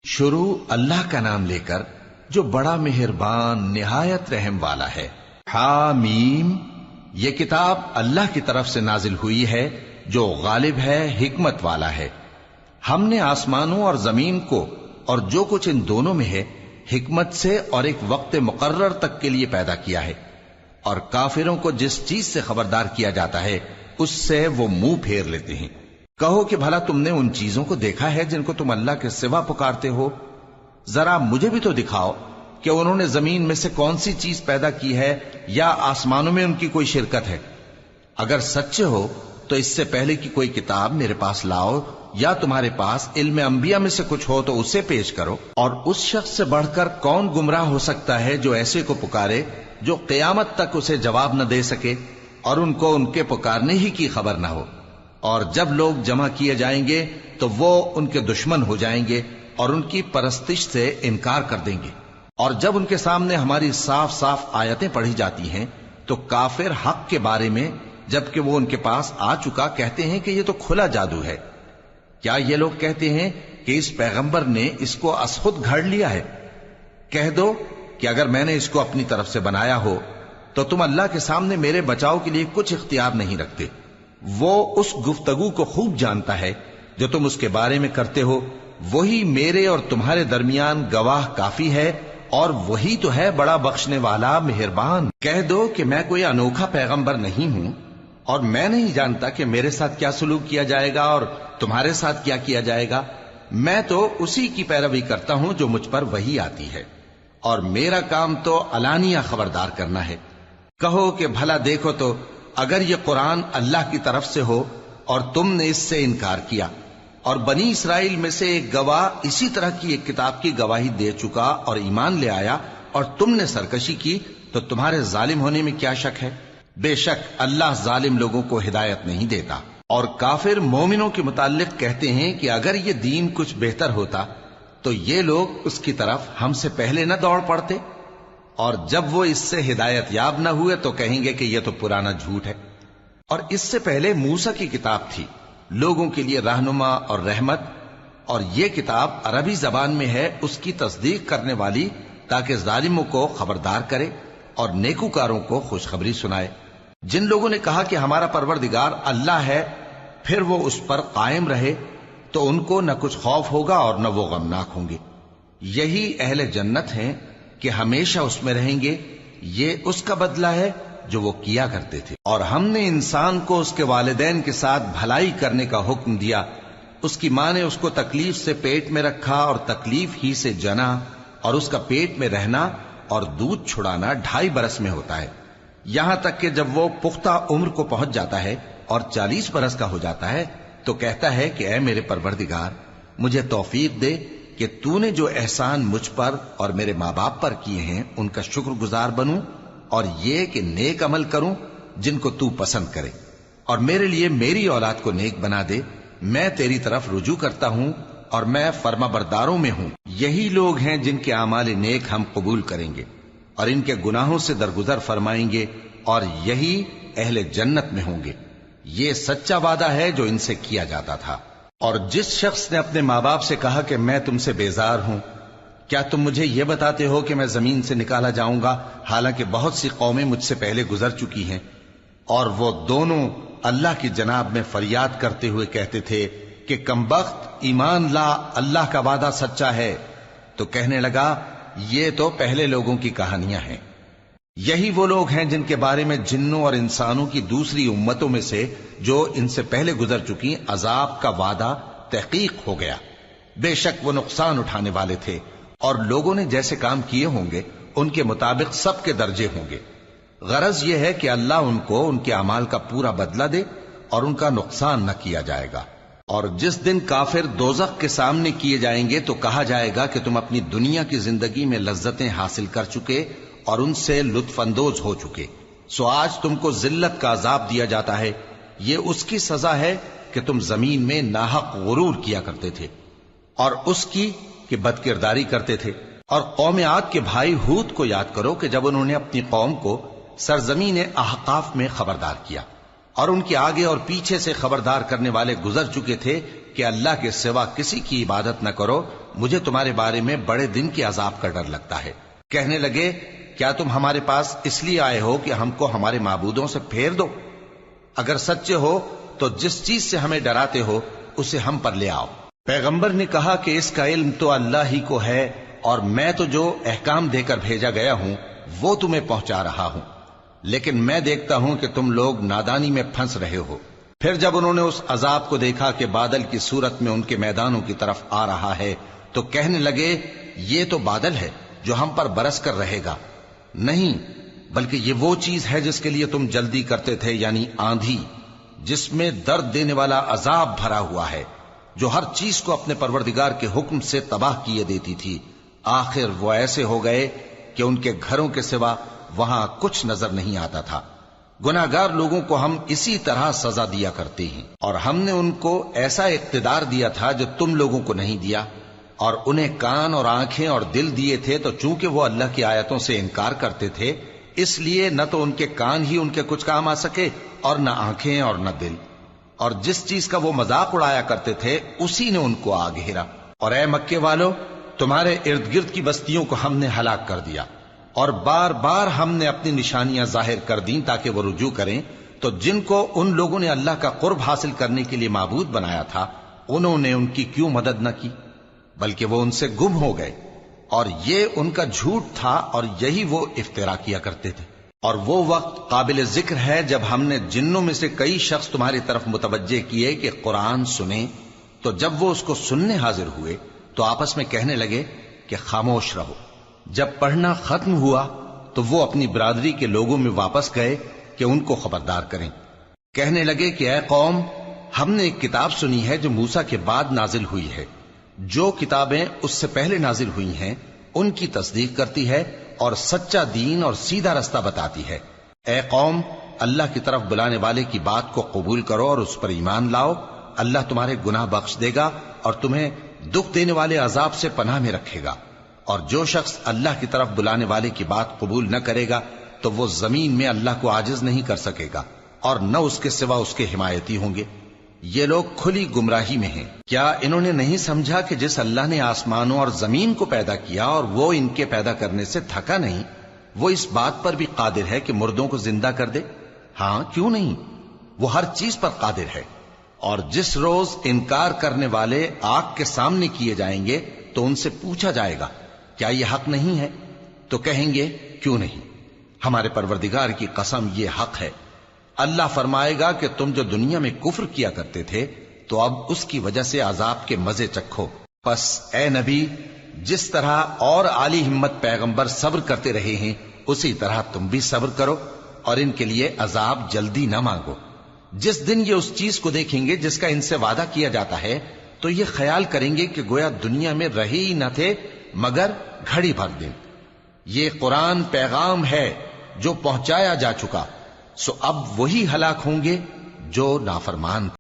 شروع اللہ کا نام لے کر جو بڑا مہربان نہایت رحم والا ہے۔ حامیم، یہ کتاب اللہ کی طرف سے نازل ہوئی ہے جو غالب ہے، حکمت والا ہے۔ ہم نے آسمانوں اور زمین کو اور جو کچھ ان دونوں میں ہے حکمت سے اور ایک وقت مقرر تک کے لیے پیدا کیا ہے، اور کافروں کو جس چیز سے خبردار کیا جاتا ہے اس سے وہ منہ پھیر لیتے ہیں۔ کہو کہ بھلا تم نے ان چیزوں کو دیکھا ہے جن کو تم اللہ کے سوا پکارتے ہو؟ ذرا مجھے بھی تو دکھاؤ کہ انہوں نے زمین میں سے کون سی چیز پیدا کی ہے یا آسمانوں میں ان کی کوئی شرکت ہے۔ اگر سچے ہو تو اس سے پہلے کی کوئی کتاب میرے پاس لاؤ، یا تمہارے پاس علم انبیاء میں سے کچھ ہو تو اسے پیش کرو۔ اور اس شخص سے بڑھ کر کون گمراہ ہو سکتا ہے جو ایسے کو پکارے جو قیامت تک اسے جواب نہ دے سکے اور ان کو ان کے پکارنے ہی کی خبر نہ ہو۔ اور جب لوگ جمع کیے جائیں گے تو وہ ان کے دشمن ہو جائیں گے اور ان کی پرستش سے انکار کر دیں گے۔ اور جب ان کے سامنے ہماری صاف صاف آیتیں پڑھی جاتی ہیں تو کافر حق کے بارے میں جبکہ وہ ان کے پاس آ چکا کہتے ہیں کہ یہ تو کھلا جادو ہے۔ کیا یہ لوگ کہتے ہیں کہ اس پیغمبر نے اس کو از خود گھڑ لیا ہے؟ کہہ دو کہ اگر میں نے اس کو اپنی طرف سے بنایا ہو تو تم اللہ کے سامنے میرے بچاؤ کے لیے کچھ اختیار نہیں رکھتے۔ وہ اس گفتگو کو خوب جانتا ہے جو تم اس کے بارے میں کرتے ہو، وہی میرے اور تمہارے درمیان گواہ کافی ہے، اور وہی تو ہے بڑا بخشنے والا مہربان۔ کہہ دو کہ میں کوئی انوکھا پیغمبر نہیں ہوں، اور میں نہیں جانتا کہ میرے ساتھ کیا سلوک کیا جائے گا اور تمہارے ساتھ کیا کیا جائے گا۔ میں تو اسی کی پیروی کرتا ہوں جو مجھ پر وحی آتی ہے، اور میرا کام تو علانیہ خبردار کرنا ہے۔ کہو کہ بھلا دیکھو تو اگر یہ قرآن اللہ کی طرف سے ہو اور تم نے اس سے انکار کیا، اور بنی اسرائیل میں سے ایک گواہ اسی طرح کی ایک کتاب کی گواہی دے چکا اور ایمان لے آیا، اور تم نے سرکشی کی، تو تمہارے ظالم ہونے میں کیا شک ہے؟ بے شک اللہ ظالم لوگوں کو ہدایت نہیں دیتا۔ اور کافر مومنوں کے متعلق کہتے ہیں کہ اگر یہ دین کچھ بہتر ہوتا تو یہ لوگ اس کی طرف ہم سے پہلے نہ دوڑ پڑتے، اور جب وہ اس سے ہدایت یاب نہ ہوئے تو کہیں گے کہ یہ تو پرانا جھوٹ ہے۔ اور اس سے پہلے موسیٰ کی کتاب تھی، لوگوں کے لیے رہنما اور رحمت، اور یہ کتاب عربی زبان میں ہے اس کی تصدیق کرنے والی، تاکہ ظالموں کو خبردار کرے اور نیکوکاروں کو خوشخبری سنائے۔ جن لوگوں نے کہا کہ ہمارا پروردگار اللہ ہے، پھر وہ اس پر قائم رہے تو ان کو نہ کچھ خوف ہوگا اور نہ وہ غمناک ہوں گے۔ یہی اہل جنت ہیں کہ ہمیشہ اس میں رہیں گے، یہ اس کا بدلہ ہے جو وہ کیا کرتے تھے۔ اور ہم نے انسان کو اس کے والدین کے ساتھ بھلائی کرنے کا حکم دیا۔ اس کی ماں نے اس کو تکلیف سے پیٹ میں رکھا اور تکلیف ہی سے جنا، اور اس کا پیٹ میں رہنا اور دودھ چھڑانا 2.5 برس میں ہوتا ہے، یہاں تک کہ جب وہ پختہ عمر کو پہنچ جاتا ہے اور 40 برس کا ہو جاتا ہے تو کہتا ہے کہ اے میرے پروردگار، مجھے توفیق دے کہ تو نے جو احسان مجھ پر اور میرے ماں باپ پر کیے ہیں ان کا شکر گزار بنوں، اور یہ کہ نیک عمل کروں جن کو تو پسند کرے، اور میرے لیے میری اولاد کو نیک بنا دے۔ میں تیری طرف رجوع کرتا ہوں اور میں فرما برداروں میں ہوں۔ یہی لوگ ہیں جن کے اعمال نیک ہم قبول کریں گے اور ان کے گناہوں سے درگزر فرمائیں گے، اور یہی اہل جنت میں ہوں گے۔ یہ سچا وعدہ ہے جو ان سے کیا جاتا تھا۔ اور جس شخص نے اپنے ماں باپ سے کہا کہ میں تم سے بیزار ہوں، کیا تم مجھے یہ بتاتے ہو کہ میں زمین سے نکالا جاؤں گا، حالانکہ بہت سی قومیں مجھ سے پہلے گزر چکی ہیں؟ اور وہ دونوں اللہ کی جناب میں فریاد کرتے ہوئے کہتے تھے کہ کمبخت، ایمان لا، اللہ کا وعدہ سچا ہے۔ تو کہنے لگا یہ تو پہلے لوگوں کی کہانیاں ہیں۔ یہی وہ لوگ ہیں جن کے بارے میں جنوں اور انسانوں کی دوسری امتوں میں سے جو ان سے پہلے گزر چکی عذاب کا وعدہ تحقیق ہو گیا۔ بے شک وہ نقصان اٹھانے والے تھے، اور لوگوں نے جیسے کام کیے ہوں گے ان کے مطابق سب کے درجے ہوں گے۔ غرض یہ ہے کہ اللہ ان کو ان کے اعمال کا پورا بدلہ دے اور ان کا نقصان نہ کیا جائے گا۔ اور جس دن کافر دوزخ کے سامنے کیے جائیں گے تو کہا جائے گا کہ تم اپنی دنیا کی زندگی میں لذتیں حاصل کر چکے اور ان سے لطف اندوز ہو چکے، سو آج تم کو ذلت کا عذاب دیا جاتا ہے۔ یہ اس کی سزا ہے کہ تم زمین میں ناحق غرور کیا کرتے تھے، اور اس کی کہ بد کرداری کرتے تھے۔ اور قوم عاد کے بھائی ہود کو یاد کرو کہ جب انہوں نے اپنی قوم کو سرزمین احقاف میں خبردار کیا، اور ان کے آگے اور پیچھے سے خبردار کرنے والے گزر چکے تھے کہ اللہ کے سوا کسی کی عبادت نہ کرو مجھے تمہارے بارے میں بڑے دن کے عذاب کا ڈر لگتا ہے۔ کہنے لگے کیا تم ہمارے پاس اس لیے آئے ہو کہ ہم کو ہمارے معبودوں سے پھیر دو؟ اگر سچے ہو تو جس چیز سے ہمیں ڈراتے ہو اسے ہم پر لے آؤ۔ پیغمبر نے کہا کہ اس کا علم تو اللہ ہی کو ہے، اور میں تو جو احکام دے کر بھیجا گیا ہوں وہ تمہیں پہنچا رہا ہوں، لیکن میں دیکھتا ہوں کہ تم لوگ نادانی میں پھنس رہے ہو۔ پھر جب انہوں نے اس عذاب کو دیکھا کہ بادل کی صورت میں ان کے میدانوں کی طرف آ رہا ہے تو کہنے لگے یہ تو بادل ہے جو ہم پر برس کر رہے گا۔ نہیں، بلکہ یہ وہ چیز ہے جس کے لیے تم جلدی کرتے تھے، یعنی آندھی، جس میں درد دینے والا عذاب بھرا ہوا ہے، جو ہر چیز کو اپنے پروردگار کے حکم سے تباہ کیے دیتی تھی۔ آخر وہ ایسے ہو گئے کہ ان کے گھروں کے سوا وہاں کچھ نظر نہیں آتا تھا۔ گناہگار لوگوں کو ہم اسی طرح سزا دیا کرتے ہیں، اور ہم نے ان کو ایسا اقتدار دیا تھا جو تم لوگوں کو نہیں دیا، اور انہیں کان اور آنکھیں اور دل دیے تھے، تو چونکہ وہ اللہ کی آیتوں سے انکار کرتے تھے اس لیے نہ تو ان کے کان ہی ان کے کچھ کام آ سکے اور نہ آنکھیں اور نہ دل، اور جس چیز کا وہ مذاق اڑایا کرتے تھے اسی نے ان کو آ گھیرا۔ اور اے مکے والو، تمہارے ارد گرد کی بستیوں کو ہم نے ہلاک کر دیا، اور بار بار ہم نے اپنی نشانیاں ظاہر کر دیں تاکہ وہ رجوع کریں، تو جن کو ان لوگوں نے اللہ کا قرب حاصل کرنے کے لیے معبود بنایا تھا انہوں نے ان کی کیوں مدد نہ کی، بلکہ وہ ان سے گم ہو گئے، اور یہ ان کا جھوٹ تھا اور یہی وہ افترا کیا کرتے تھے۔ اور وہ وقت قابل ذکر ہے جب ہم نے جنوں میں سے کئی شخص تمہاری طرف متوجہ کیے کہ قرآن سنیں، تو جب وہ اس کو سننے حاضر ہوئے تو آپس میں کہنے لگے کہ خاموش رہو۔ جب پڑھنا ختم ہوا تو وہ اپنی برادری کے لوگوں میں واپس گئے کہ ان کو خبردار کریں۔ کہنے لگے کہ اے قوم، ہم نے ایک کتاب سنی ہے جو موسیٰ کے بعد نازل ہوئی ہے، جو کتابیں اس سے پہلے نازل ہوئی ہیں ان کی تصدیق کرتی ہے اور سچا دین اور سیدھا رستہ بتاتی ہے۔ اے قوم، اللہ کی طرف بلانے والے کی بات کو قبول کرو اور اس پر ایمان لاؤ، اللہ تمہارے گناہ بخش دے گا اور تمہیں دکھ دینے والے عذاب سے پناہ میں رکھے گا۔ اور جو شخص اللہ کی طرف بلانے والے کی بات قبول نہ کرے گا تو وہ زمین میں اللہ کو عاجز نہیں کر سکے گا، اور نہ اس کے سوا اس کے حمایتی ہوں گے۔ یہ لوگ کھلی گمراہی میں ہیں۔ کیا انہوں نے نہیں سمجھا کہ جس اللہ نے آسمانوں اور زمین کو پیدا کیا اور وہ ان کے پیدا کرنے سے تھکا نہیں، وہ اس بات پر بھی قادر ہے کہ مردوں کو زندہ کر دے؟ ہاں، کیوں نہیں، وہ ہر چیز پر قادر ہے۔ اور جس روز انکار کرنے والے آگ کے سامنے کیے جائیں گے تو ان سے پوچھا جائے گا کیا یہ حق نہیں ہے؟ تو کہیں گے کیوں نہیں، ہمارے پروردگار کی قسم یہ حق ہے۔ اللہ فرمائے گا کہ تم جو دنیا میں کفر کیا کرتے تھے تو اب اس کی وجہ سے عذاب کے مزے چکھو۔ پس اے نبی، جس طرح اور عالی ہمت پیغمبر صبر کرتے رہے ہیں اسی طرح تم بھی صبر کرو، اور ان کے لیے عذاب جلدی نہ مانگو۔ جس دن یہ اس چیز کو دیکھیں گے جس کا ان سے وعدہ کیا جاتا ہے تو یہ خیال کریں گے کہ گویا دنیا میں رہے ہی نہ تھے مگر گھڑی بھر دن۔ یہ قرآن پیغام ہے جو پہنچایا جا چکا، سو اب وہی ہلاک ہوں گے جو نافرمان